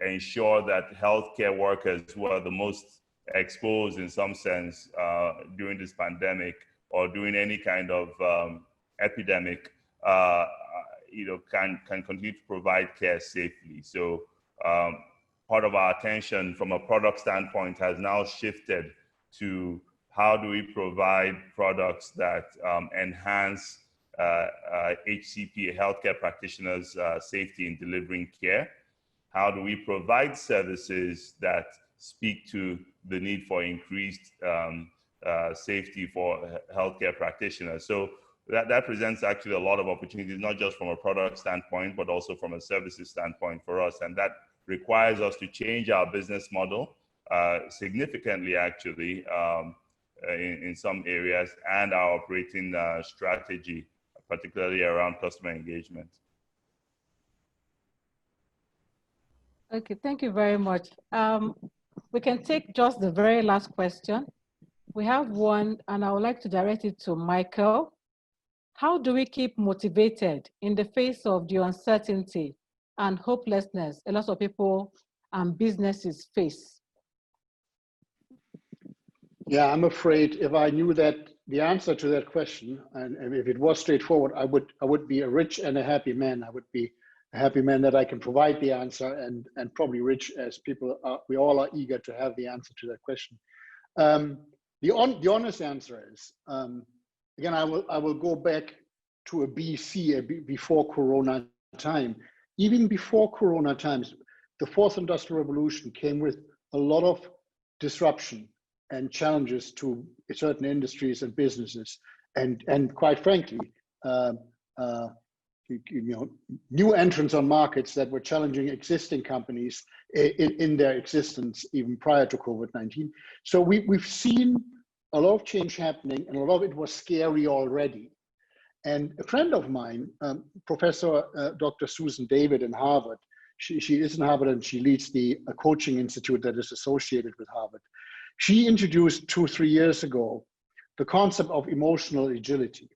ensure that healthcare workers who are the most exposed in some sense during this pandemic or during any kind of epidemic, can continue to provide care safely. So part of our attention from a product standpoint has now shifted to how do we provide products that enhance HCP, healthcare practitioners' safety in delivering care? How do we provide services that speak to the need for increased safety for healthcare practitioners? So that presents actually a lot of opportunities, not just from a product standpoint, but also from a services standpoint for us. And that requires us to change our business model significantly, actually, in some areas, and our operating strategy, particularly around customer engagement. Okay, thank you very much. We can take just the very last question. We have one, and I would like to direct it to Michael. how do we keep motivated in the face of the uncertainty and hopelessness a lot of people and businesses face? Yeah, I'm afraid if I knew that the answer to that question, and if it was straightforward, I would be a rich and a happy man. I would be a happy man that I can provide the answer, and probably rich as people are. We all are eager to have the answer to that question. The honest answer is, again, I will go back to a BC, before Corona time. Even before Corona times, the fourth industrial revolution came with a lot of disruption and challenges to certain industries and businesses, and quite frankly, new entrants on markets that were challenging existing companies in their existence even prior to COVID-19. So we've seen a lot of change happening, and a lot of it was scary already. And a friend of mine, Professor Dr. Susan David in Harvard, she is in Harvard and she leads the coaching institute that is associated with Harvard. She introduced 2-3 years ago the concept of emotional agility.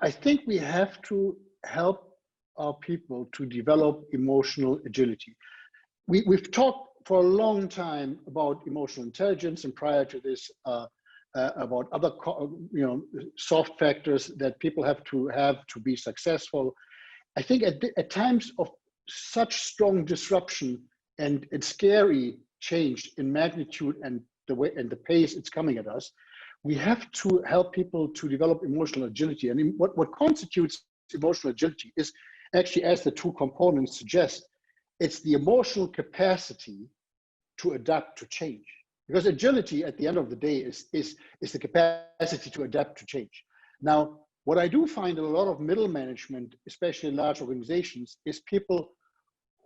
I think we have to help our people to develop emotional agility. We've talked for a long time about emotional intelligence, and prior to this, about other soft factors that people have to be successful. I think at times of such strong disruption and scary change in magnitude and the way and the pace it's coming at us, we have to help people to develop emotional agility. And what constitutes emotional agility is actually, as the two components suggest, it's the emotional capacity to adapt to change. Because agility, at the end of the day, is the capacity to adapt to change. Now, what I do find in a lot of middle management, especially in large organizations, is people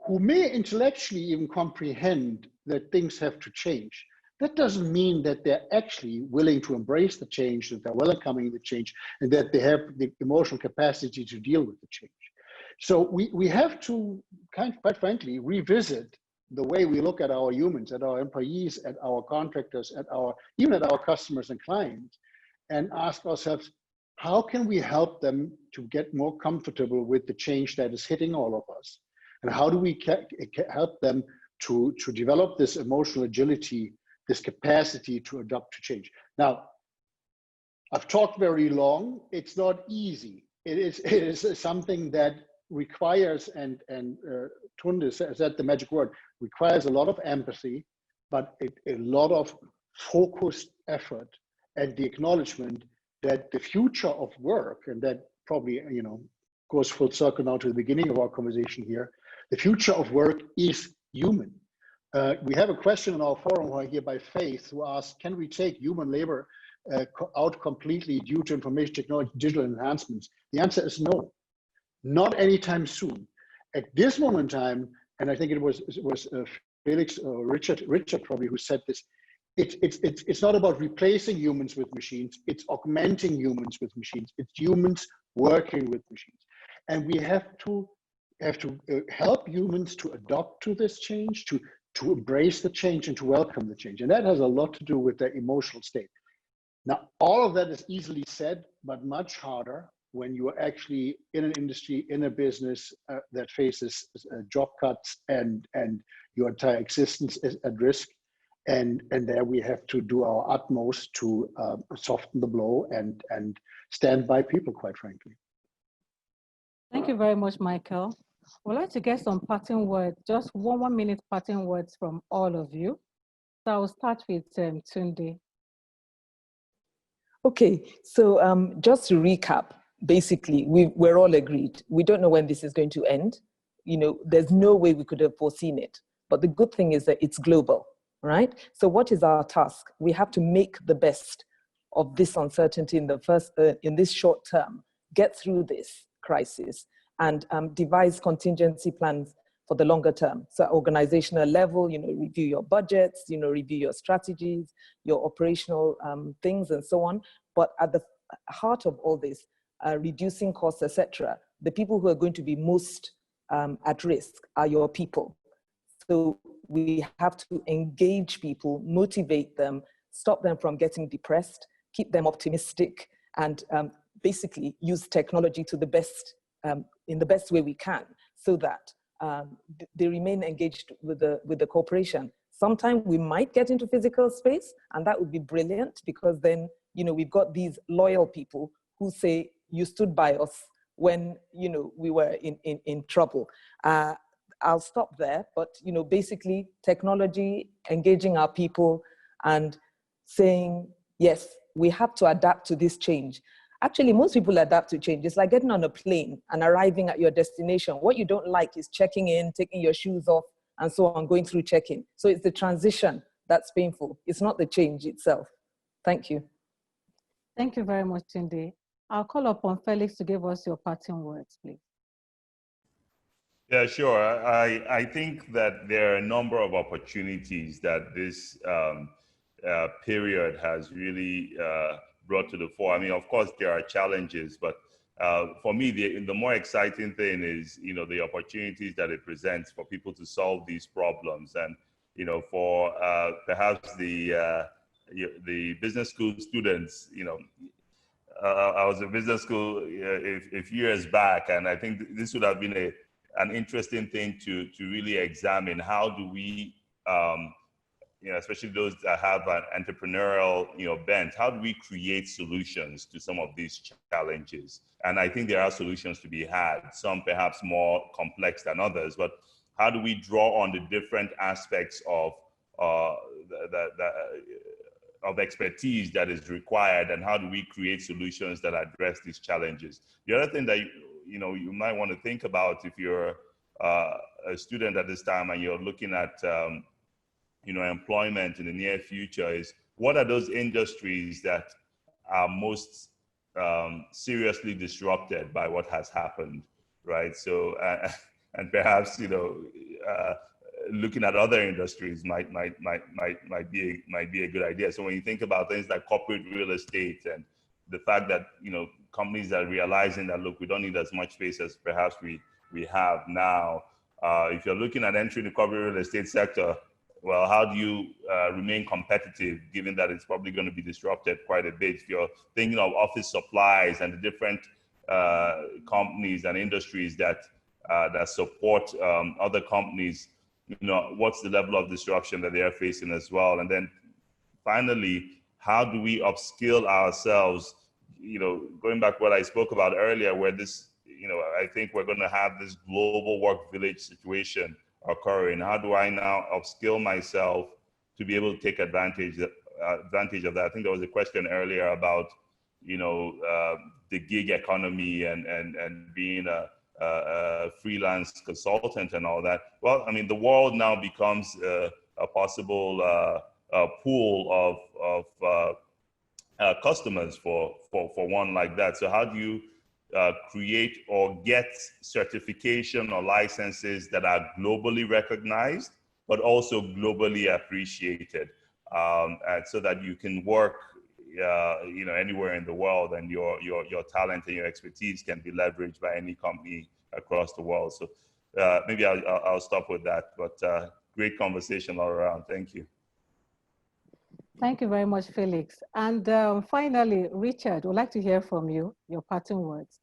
who may intellectually even comprehend that things have to change. That doesn't mean that they're actually willing to embrace the change, that they're welcoming the change, and that they have the emotional capacity to deal with the change. So we have to, quite frankly, revisit the way we look at our humans, at our employees, at our contractors, even at our customers and clients, and ask ourselves, how can we help them to get more comfortable with the change that is hitting all of us? And how do we help them to develop this emotional agility, this capacity to adapt to change? Now, I've talked very long. It's not easy. It is something that requires, and Tunde said the magic word, requires a lot of empathy, but a lot of focused effort, and the acknowledgement that the future of work, and that probably goes full circle now to the beginning of our conversation here, the future of work is human. We have a question in our forum here by Faith, who asks, can we take human labor out completely due to information technology, digital enhancements? The answer is no, not anytime soon. At this moment in time, and I think it was Felix or Richard probably who said this, it's not about replacing humans with machines, it's augmenting humans with machines. It's humans working with machines. And we have to help humans to adopt to this change, to embrace the change and to welcome the change. And that has a lot to do with their emotional state. Now, all of that is easily said, but much harder when you are actually in an industry, in a business that faces job cuts and your entire existence is at risk. And there we have to do our utmost to soften the blow and stand by people, quite frankly. Thank you very much, Michael. We'd like to get some parting words, just one minute parting words from all of you. So I'll start with Tunde. Okay, so just to recap, basically, we're all agreed. We don't know when this is going to end. There's no way we could have foreseen it. But the good thing is that it's global, right? So what is our task? We have to make the best of this uncertainty in this short term, get through this crisis, and devise contingency plans for the longer term. So organizational level, review your budgets, review your strategies, your operational things and so on. But at the heart of all this, reducing costs, etc., the people who are going to be most at risk are your people. So we have to engage people, motivate them, stop them from getting depressed, keep them optimistic, and basically use technology to the best, in the best way we can, so that they remain engaged with the corporation. Sometimes we might get into physical space, and that would be brilliant, because then, you know, we've got these loyal people who say, you stood by us when, you know, we were in trouble. I'll stop there, but, you know, basically technology, engaging our people and saying, yes, we have to adapt to this change. Actually, most people adapt to change. It's like getting on a plane and arriving at your destination. What you don't like is checking in, taking your shoes off, and so on, going through check-in. So it's the transition that's painful. It's not the change itself. Thank you. Thank you very much, Tunde. I'll call upon Felix to give us your parting words, please. Yeah, sure. I think that there are a number of opportunities that this period has really brought to the fore. I mean, of course, there are challenges, but for me, the more exciting thing is, you know, the opportunities that it presents for people to solve these problems. And, you know, for perhaps the business school students, you know, I was in business school a few years back, and I think this would have been an interesting thing to really examine. How do we, you know, especially those that have an entrepreneurial, you know, bent, how do we create solutions to some of these challenges? And I think there are solutions to be had, some perhaps more complex than others, but how do we draw on the different aspects of of expertise that is required, and how do we create solutions that address these challenges? The other thing that you know you might want to think about if you're a student at this time and you're looking at you know, employment in the near future is, what are those industries that are most seriously disrupted by what has happened, right? So and perhaps, you know, looking at other industries might be a good idea. So when you think about things like corporate real estate, and the fact that, you know, companies are realizing that, look, we don't need as much space as perhaps we have now. If you're looking at entering the corporate real estate sector, well, how do you remain competitive, given that it's probably going to be disrupted quite a bit? If you're thinking of office supplies and the different companies and industries that support other companies, you know, what's the level of disruption that they are facing as well? And then finally, how do we upskill ourselves? You know, going back to what I spoke about earlier, where this, you know, I think we're going to have this global work village situation occurring. How do I now upskill myself to be able to take advantage of that? I think there was a question earlier about, you know, the gig economy and being a freelance consultant and all that. Well, I mean, the world now becomes a possible pool of customers for one like that. So how do you create or get certification or licenses that are globally recognized, but also globally appreciated, and so that you can work, you know, anywhere in the world, and your talent and your expertise can be leveraged by any company across the world. So maybe I'll stop with that. But great conversation all around. Thank you. Thank you very much, Felix. And finally, Richard, would like to hear from you, your parting words.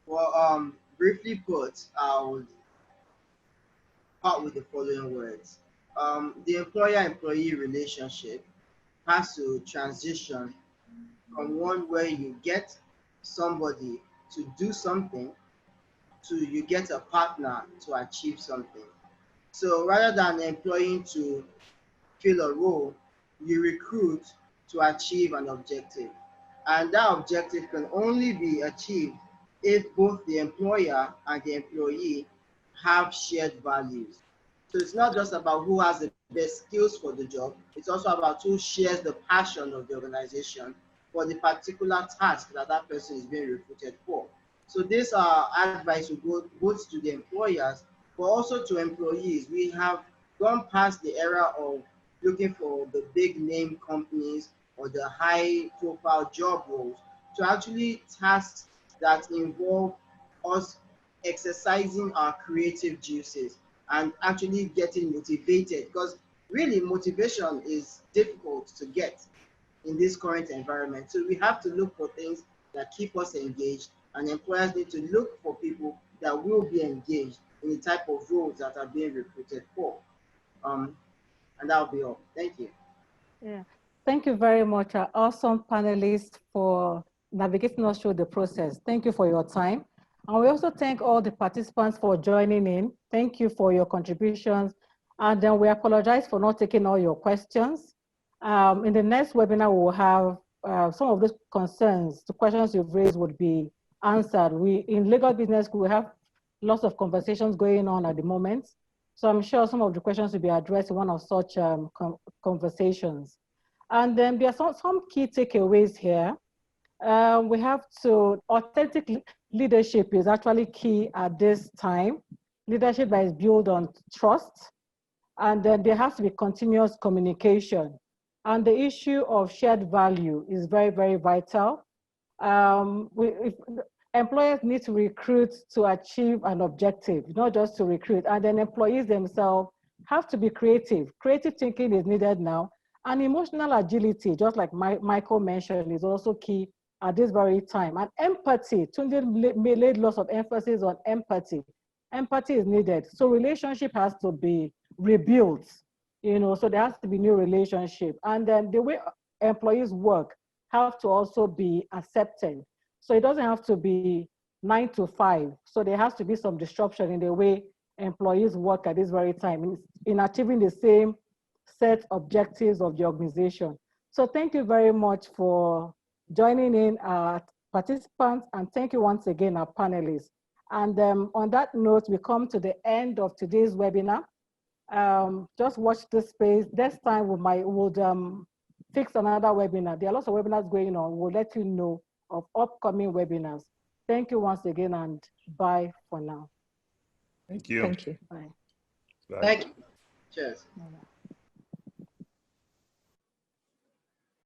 Well, briefly put, I would start with the following words. The employer-employee relationship has to transition from one where you get somebody to do something to you get a partner to achieve something. So rather than employing to fill a role, you recruit to achieve an objective. And that objective can only be achieved if both the employer and the employee have shared values. So it's not just about who has the best skills for the job, it's also about who shares the passion of the organization for the particular task that that person is being recruited for. So this advice will go both to the employers, but also to employees. We have gone past the era of looking for the big name companies or the high profile job roles to actually tasks that involve us exercising our creative juices and actually getting motivated, because really motivation is difficult to get in this current environment. So we have to look for things that keep us engaged, and employers need to look for people that will be engaged in the type of roles that are being recruited for. And that'll be all. Thank you. Yeah, thank you very much, our awesome panelists, for navigating us through the process. Thank you for your time. And we also thank all the participants for joining in. Thank you for your contributions. And then we apologize for not taking all your questions. In the next webinar, we will have some of those concerns, the questions you've raised would be answered. We, in legal business school, we have lots of conversations going on at the moment. So I'm sure some of the questions will be addressed in one of such conversations. And then there are some key takeaways here. We have to, authentic leadership is actually key at this time. Leadership that is built on trust. And then there has to be continuous communication. And the issue of shared value is very, very vital. Employers need to recruit to achieve an objective, not just to recruit. And then employees themselves have to be creative. Creative thinking is needed now. And emotional agility, just like Michael mentioned, is also key at this very time. And empathy, Tunde laid lots of emphasis on empathy. Empathy is needed. So relationship has to be rebuilt, so there has to be new relationship. And then the way employees work have to also be accepted. So it doesn't have to be 9 to 5. So there has to be some disruption in the way employees work at this very time in achieving the same set objectives of the organization. So thank you very much for joining in, our participants, and thank you once again, our panelists. And on that note, we come to the end of today's webinar. Just watch this space. Next time we would fix another webinar. There are lots of webinars going on. We'll let you know of upcoming webinars. Thank you once again, and bye for now. Thank you. Thank you. Bye. Bye. Thank you. Cheers. Bye.